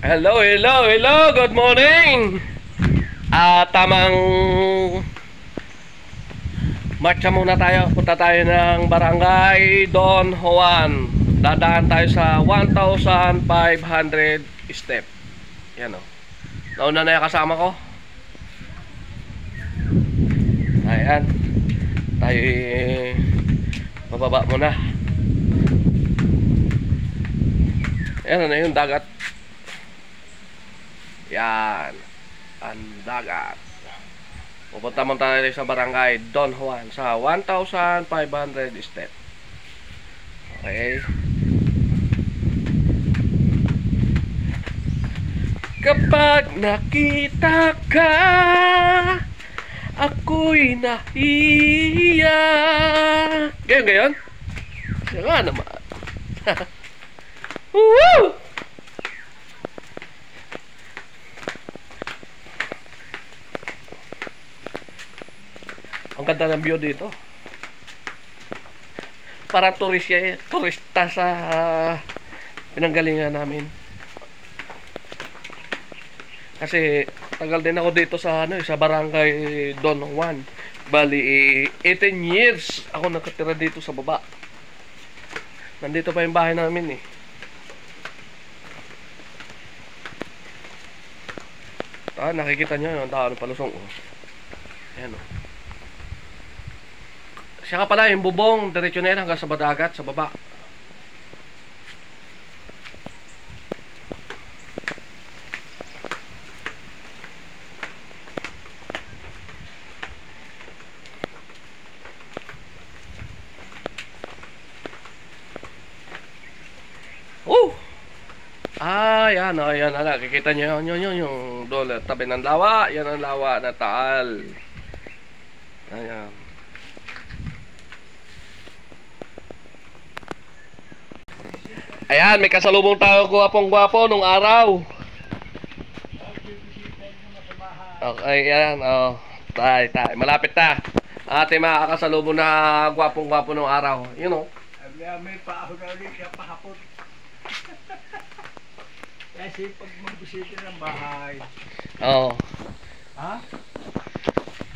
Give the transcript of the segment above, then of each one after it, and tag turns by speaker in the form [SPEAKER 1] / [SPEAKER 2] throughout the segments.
[SPEAKER 1] Hello, hello, hello, good morning. Tamang marcha muna tayo. Punta tayo ng Barangay Don Juan. Dadaan tayo sa 1,500 step. Yan o. Nauna na yung kasama ko. Ayan. Tayo mababa muna. Ayan na yung dagat. Yan. Ang dagat. Pupunta mo tayo sa Barangay Don Juan sa 1,500 step. Okay. Kapag nakita ka, ako'y nahiya. Gayon. Siya nga naman. Woo! Ang ganda ng view dito. Parang turista sa pinanggalingan namin. Kasi tagal din ako dito sa sa Barangay Don Juan. Bali 18 years ako nakatira dito sa baba. Nandito pa yung bahay namin eh. Nakikita nyo yung daan ng palusong. Ayan o. Siya nga pala yung bubong, diretso na yan hanggang sa dagat, sa baba. Yan, yan, nakikita nyo yun, yung doon, tabi ng lawa, yan ang lawa na Taal. Ayan. Ayan, may kasalubong tayo gwapong-gwapo nung araw. Okay, yan, tay, malapit na. Ate, makakasalubong na gwapong-gwapo nung araw. You know.
[SPEAKER 2] May paahon-ahon siya pahapon. Kasi pag magbisita ng bahay.
[SPEAKER 1] Oo.
[SPEAKER 2] Ha?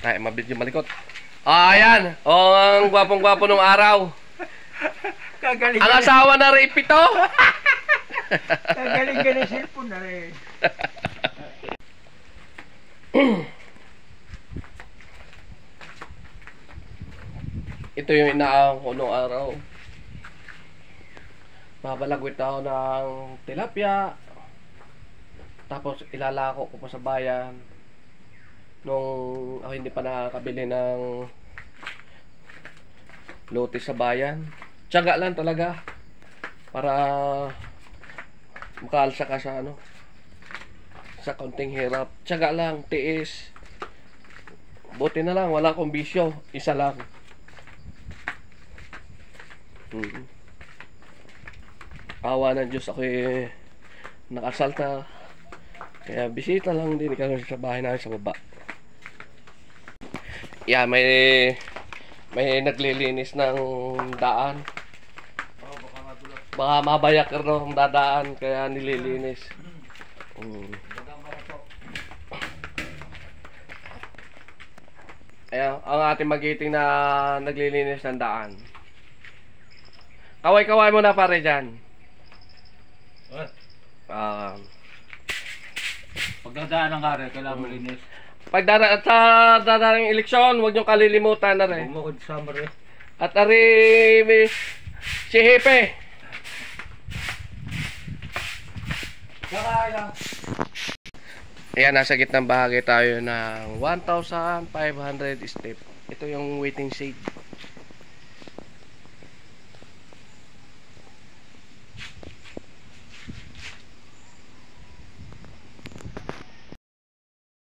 [SPEAKER 1] Tay, mabit yung malikot. Ayan. Ang gwapong-gwapo nung araw.
[SPEAKER 2] Kagaling
[SPEAKER 1] ang asawa na rin ito.
[SPEAKER 2] Kagaling cellphone na rin.
[SPEAKER 1] Ito yung inaang ko nung araw. Babalagwit ako ng tilapia. Tapos ilalako ko pa sa bayan. Nung ako hindi pa nakakabili ng lote sa bayan. Tiyaga lang talaga para makaalsa ka sa sa kaunting hirap. Tiyaga lang, tiis. Buti na lang, wala akong bisyo. Isa lang. Awa ng Diyos, ako'y nakasalta. Kaya bisita lang din kami sa bahay namin sa baba. Yeah, may naglilinis ng daan. Baka mabayak ng dadaan, kaya nililinis. Ayan, ang ating magiting na naglilinis ng daan. Kaway-kaway mo na pare dyan.
[SPEAKER 2] Pagdadaan ng kare, kailangan malinis.
[SPEAKER 1] Pag dadating eleksyon, huwag niyong kalilimutan na rin.
[SPEAKER 2] Bumukod sa summer eh.
[SPEAKER 1] At si Hepe. Ayan, nasa gitnang bahagi tayo ng 1,500 step. Ito yung waiting shade.